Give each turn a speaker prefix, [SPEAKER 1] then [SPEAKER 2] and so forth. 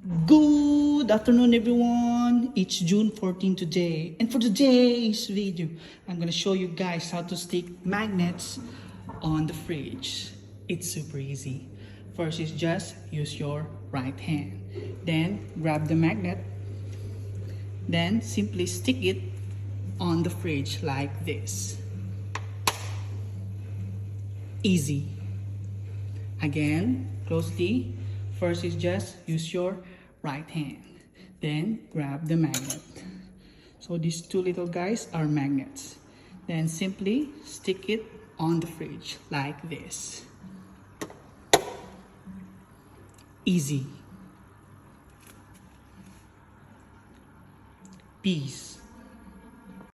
[SPEAKER 1] Good afternoon, everyone. It's June 14 today, and for today's video, I'm gonna show you guys how to stick magnets on the fridge. It's super easy. First is just use your right hand. Then grab the magnet. Then simply stick it on the fridge like this. Easy. Again, closely. First is just use your right hand. Then grab the magnet. So these two little guys are magnets. Then simply stick it on the fridge like this. Easy. Peace.